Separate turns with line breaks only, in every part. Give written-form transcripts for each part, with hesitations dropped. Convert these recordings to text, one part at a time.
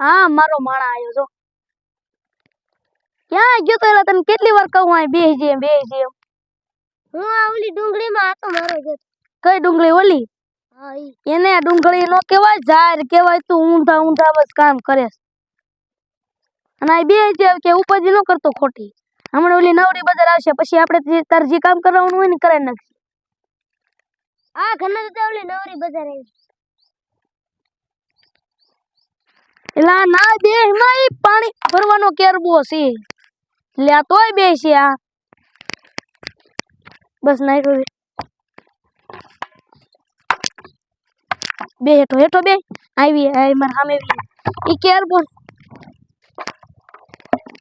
હા મારો માણા આવ્યો જો ક્યાં ગયો તો એલા તને કેટલી વાર કહું આ બેહી જે
હું આ ઓલી ડુંગળીમાં આતો મારો જો
કઈ ડુંગળી ઓલી
હા ઈ
એને ડુંગળી નો કહેવાય ઝાર કહેવાય તું ઊંધા ઊંધા બસ કામ કરે અને આ બેહી જે કે ઉપાજી નો કરતો ખોટી હમણાં ઓલી નવરી બજાર આવશે પછી આપણે તાર જે કામ કરવાનું હોય ને કરાઈ નાખી
આ ઘરના તો ઓલી નવરી બજાર આવી
એલા ના દેહમાં ઈ પાણી ભરવાનો કેરબો છે લે આ તોય બેસી આ બસ નાઈ બે હેઠો બે આવી આ માર સામે ઈ કેરબો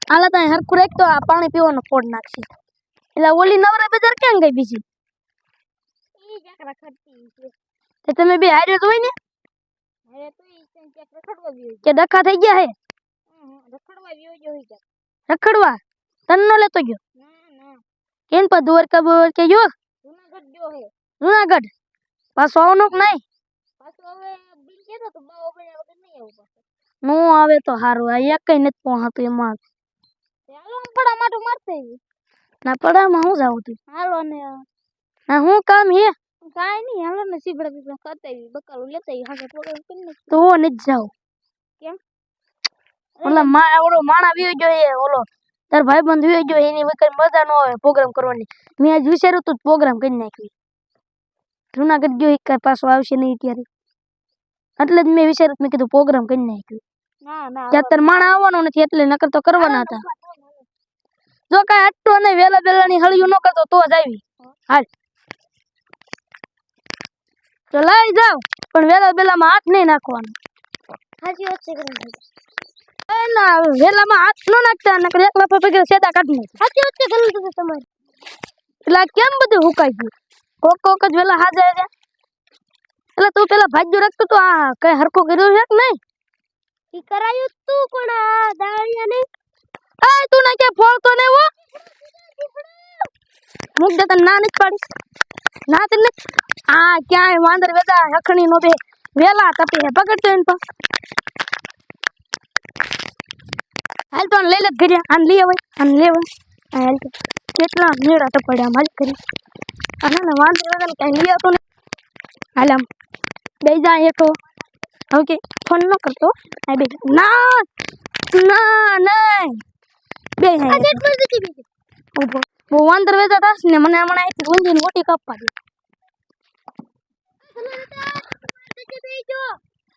આલા તાય હરખું રાખ તો આ પાણી પીવાનો ફોડ નાખશે એલા ઓલી નવરા બજાર ક્યાં ગઈ બીજી
ઈ જાકરા ખડતી છે
તે તમે બે હારે જ હોય ને
હવે તો ઈ ચેક રખડવા ગયો
કે ડખા થઈ ગયા હે
રખડવા ગયો જો ઈ
રખડવા તન નો લેતો ગયો
ના
કેન પર દ્વારકા કે ગયો
જૂનાગઢ ગયો હે
જૂનાગઢ પાછો આવનો કે નહીં
પાછો હવે બિલ કેતો તો બાવો બન્યા વગર નહીં આવું પાછો
નો આવે તો હારું આ એક કઈ નથી પહોંચતું એમાં
હાલો પડા માટું મારતે
ના પડામાં હું જાવ તું
હાલો ને
ના હું કામ હે
કાઈ નહીં હાલો ને સીબડા બીબડા ખાતાવી બકાલું લેતાઈ હાકે પ્રોગ્રામ કરી નાખ
તો નથી જાવ
કેમ
ઓલો માણા વિયો ગયો એ ઓલો તાર ભાઈબંધ વિયો ગયો એની વગર મજા ન આવે પ્રોગ્રામ કરવાની મેં આજ વિચાર્યું તું પ્રોગ્રામ કરી નાખ્યું જૂનાગઢ ગયો એક પાછો આવશે નહીં ત્યારે એટલે જ મેં વિચાર્યું મેં કીધું પ્રોગ્રામ કરી નાખ્યું
ના
ત્યાં તાર માણા આવવાનો નથી એટલે નકર તો કરવાના હતા જો કાંઈ અટતો નહીં વેલા વેલાની હળિયું ન કરતો તો જ આવી હાલ તો લઈ જાવ પણ વેલા વેલામાં હાથ નહીં નાખવાનો
હાજી વાત છે કરે
ના વેલામાં હાથ ન નાખતા નકર એકલા પગે સેદા કાઢી નાખે
હાજી વાત છે કરે તો તમારે
એટલે કેમ બધું હુકાઈ ગયું કોક જ વેલા હાજર છે એટલે તું પેલા ભાગ્ય રાખતો તો આ કઈ હરખો કર્યો છે કે નહીં
ઈ કરાયું તું પણ આ દાળિયા ને
એ તું ના કે ફોડતો નહીં હો મુક દે તને ના નથી પાડી ના તને આ ક્યાંય વાંદર વેદા હખણી નો બે વેલા તપે હે પકડતો એને તો હાલ તો લઈ લે ઘરે આન લઈ આવે હાલ તો કેટલા મેળા તપડ્યા માલ કરી અને ને વાંદર વેદા કઈ લઈ આવતો ને હાલ આમ બે જા એકો ઓકે ફોન ન કરતો આ બે ના ના નહીં બે હે
આ જેટ પર દીધી બીજી
ઉભો બહુ વાંદર વેદા તાસ ને મને હમણાં અહીંથી ગુંજીને ઓટી કાપવા દે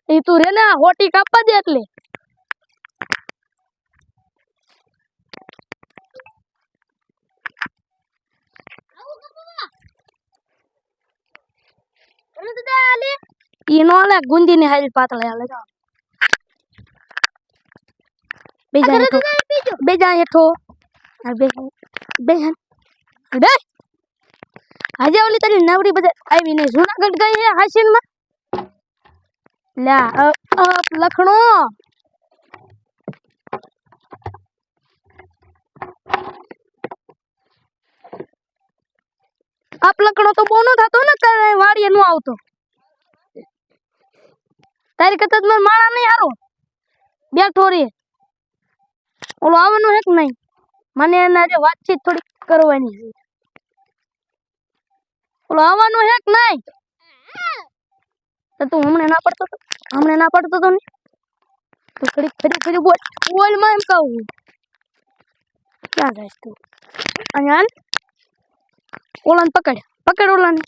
એ તું રે ને હોટી કાપવા દે એટલે ઈ નો લે ગુંજી ને હાલ પાતળે હાલે બેજા હેઠો બે આજે ઓલી તારી નવરી બધા આવી નહીં જૂનાગઢ ગઈ હે હાસીન માં લ્યા લખણો આપ લખણો તો બોનો થતો ને તારે વાડીએ નો આવતો તારી કરતા જ માણા નહીં હારો બેઠો રે ઓલો આવવાનું હે કે નહીં મને એના વાતચીત થોડી કરવાની છે ઓલો આવવાનું હે કે નહીં તો તું હમણે ના પડતો તો ને તું ફરી બોલ માં એમ કહું ક્યાં જાય તું અહીંયા ઓલાને પકડ ઓલાને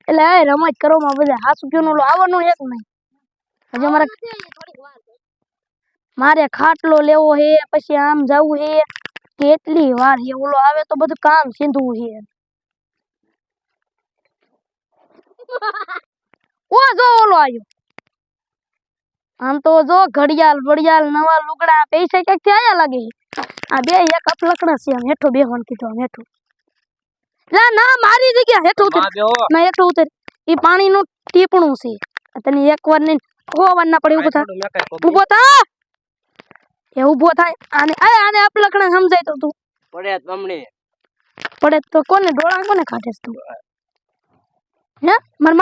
એટલે એ રમત કરવામાં બધા હાથ રૂપિયાનો ઓલો આવવાનું હે કે નહીં હજી મારે ખાટલો લેવો હે પછી આમ જવું હે કેટલી વાર હે ઓલો આવે તો બધું કામ સીધું હે ઓ જો ઓલો આવ્યો આમ તો જો ઘડિયાળ નવા લુગડા પૈસા ક્યાંકથી આયા લાગે આ બે એક અપલકડા છે આમ હેઠો બેહવાનું કીધું આમ હેઠું ના મારી જગ્યા હેઠો ઉતર ના હેઠો ઉતર ઈ પાણીનું ટીપણું છે તને એકવાર નહીં હોવા ના પડે ઊભો થા એ ઊભો થાય આને અપલકડા સમજાય તો તું પડે તો કોને ડોળા કોને કાઢે તું હે માર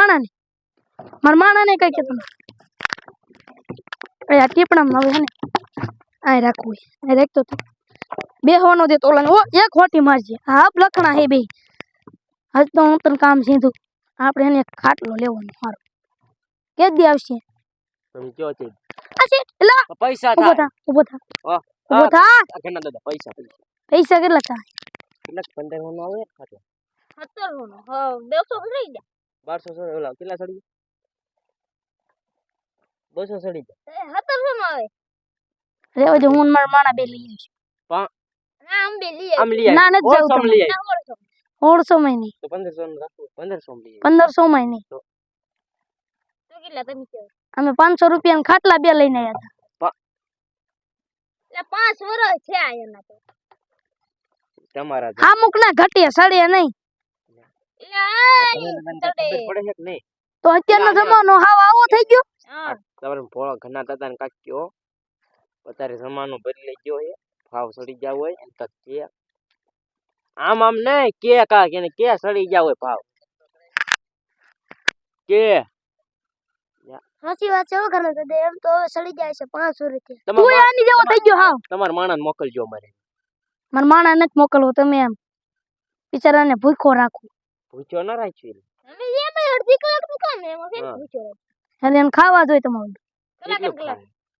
માણા ને કઈ કે તમે આ ટીપણામાં હવે હે ને આ રાખવું આ રાખતો તો બેહવાનો દે તો ઓલાને ઓ એક હોટી મારજે હા લખણા હે બે આજ તો હું તને કામ સીધું આપણે એને એક ખાટલો લેવાનો મારો કે દી આવશે
તમે કયો છે
આ છે એલા
પૈસા
ઉભો
થાય
થા ઉભો થા
વાહ
ઉભો થા
આ ઘરના દાદા પૈસા
પૈસા કેટલા થાય
કેટલા 15 નો આવે ખાટલો
17 નો હા 200 લઈ જા
1200 ઓલા કેટલા સડી 200 સડી જાય
1700 નો આવે
રેવા જો હું ને મારા માણા બે લઈ આવીશ
ના આમ બે લઈ
આમ લઈ
ના નથી
ઓળસો
જવું
લઈ આય
1600 માં નહીં
તો 1500 નું રાખો 1500 માં લઈ
1500 માં નહીં
તો કેટલા તમે કહો
અમે 500 રૂપિયા ખાટલા બે લઈને આવ્યા હતા
એટલે 5 વર્ષ છે આ એના તો
તમારા
હા મુકના ઘટે સડે નહીં
એટલે
ખબર પડે છે કે નહીં
તો અત્યારનો જમાનો હાવ આવો થઈ ગયો
હા
તમારે ભોળા ઘરના દાદા ને કાક કયો અત્યારે જમાનો બદલાઈ ગયો છે ભાવ સડી જાવ હોય એમ તક કે આમ આમ નહીં કે કા કે સડી જાવ હોય ભાવ કે
સાચી વાત છે હો ઘરના દાદા એમ તો સડી જાય છે 500 રૂપિયા
તું આની જેવો થઈ ગયો હાવ
તમાર માણસ મોકલજો મારે
મારા માણા નથી મોકલવો તમે એમ બિચારાને ભૂખો રાખો
પૂછ્યો ના રાખ્યું
અમે એમાં અડધી કલાક નું કામ છે એમાં કેમ
હા.
પૂછો
અને એને ખાવા જોઈએ તમારું
કેટલું ખાય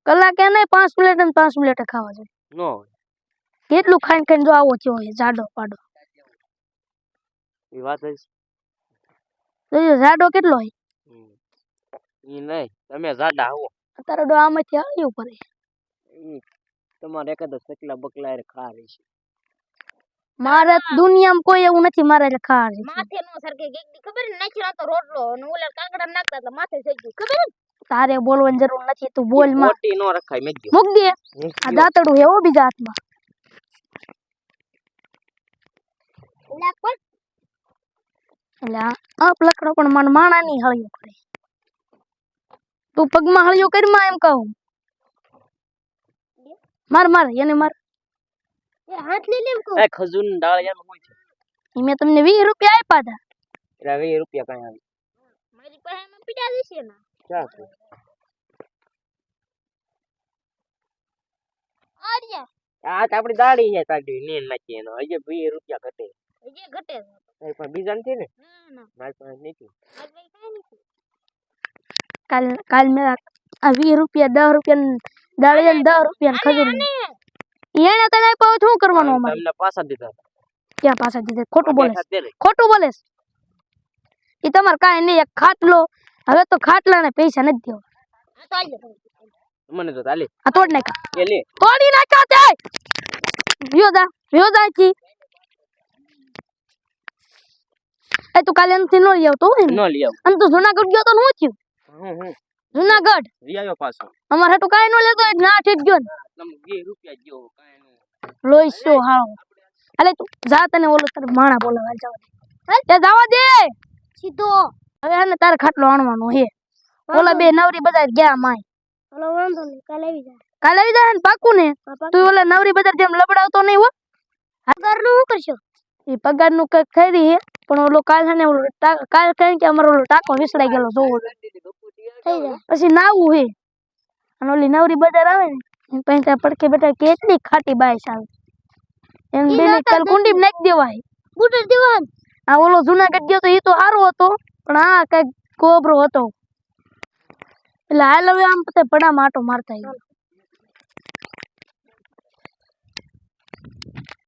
કલાકે નહીં 5 પ્લેટ અને 5 પ્લેટ ખાવા જોઈએ
નો
કેટલું ખાઈને ખાઈને જો આવો થયો હોય જાડો પાડો
એ વાત જ
જોજો જાડો કેટલો હોય
ઈ નહીં તમે જાડા આવો
તારો ડો આમાંથી આવ્યું પડે
ઈ તમારે એકાદ સકલા બકલા એ ખા રહી છે
મારે દુનિયામાં કોઈ એવું નથી મારે એટલે ખાવા છે
માથે નો સરકે ગેગડી ખબર ને નાખ્યો તો રોટલો અને ઓલા કાંકડા નાખતા એટલે માથે થઈ ગયું ખબર ને
તારે બોલવાની જરૂર નથી તું બોલ માં
મોટી નો રખાય મેં ગયો
મૂક દે આ દાંતડું હે હો બીજા હાથમાં
ઓલા પણ
એટલે આ લકડો પણ મન માણા ની હળિયો કરે તું પગમાં હળિયો કરીમાં એમ કહું માર માર એને માર
એ હાથ લઈ લેમ કો
એ ખજૂર ની દાળ યાર હોય છે
ઈ મેં તમને 20 રૂપિયા આપ્યા હતા
એટલે 20 રૂપિયા કઈ આવી
મારી પાસે એમાં પીડા દેશે ને
ક્યાં છે
આર્યા
આ તો આપડી દાડી છે કાઢી ને નાખી એનો હજી 20 રૂપિયા ઘટે
હજી ઘટે છે
કઈ પણ બીજા નથી ને
ના ના
મારી પાસે નથી
આ કઈ કાઈ નથી
કાલ મેં આ 20 રૂપિયા 10 રૂપિયા દાળિયા ને 10 રૂપિયા ખજૂર એને તને આપ્યો શું કરવાનું અમારે
તમને પાછા દીધા
ક્યાં પાછા દીધે ખોટું બોલે
અત્યારે
ખોટું બોલે ઈ તમારે કાંઈ નહીં એક ખાટલો હવે તો ખાટલાને પૈસા નથી દેવા
આ તો આલ્યો
મને તો ચાલે
આ તોડ નાખ
એ લે
તોડી નાખ્યા તે વ્યોદા કી એ તું કાલે નથી નો લઈ આવતો હોય ને
ન લઈ આવ
અને તું જુનાગઢ ગયો તો શું થયું
હું
જુનાગઢ
લઈ આવ્યો પાછો
અમારે હાટું કાંઈ નો લેતો એટલે ના ઠીક ગયો ને
તમે 20 રૂપિયા જેવો કાંઈ નું
લોહી શો હાળો અલે તું જા તને ઓલો તારે માણા બોલાવા જવા દે એ જવા દે
સીધો
હવે હે ને તારે ખાટલો આણવાનો હે ઓલા બે નવરી બજાર ગયા માય
ઓલો વાંધો નહીં કાલે આવી જાય
કાલે આવી જાય ને પાકું ને તું ઓલા નવરી બજાર જેમ લબડાવતો નહીં હો
ઘરનું શું કરશો
એ પગાર નું કઈક થઈ રહી હે પણ ઓલો કાલ હે ને ઓલો કાલ કઈ કે અમારો ઓલો ટાકો વિસરાઈ ગયેલો જોવો
થઈ જાય
પછી નાવું હે અને ઓલી નવરી બજાર આવે ને એની પાસે ત્યાં પડકે બેઠા કેટલી ખાટી બાઈસ આવે એમ બેની કાલ કુંડી નાખી દેવાય
બુટર દેવાન
આ ઓલો જુનાગઢ ગયો તો એ તો સારો હતો પણ આ કઈક કોબરો હતો એટલે હાલ હવે આમ પતે પડામાં આટો મારતા આવ્યો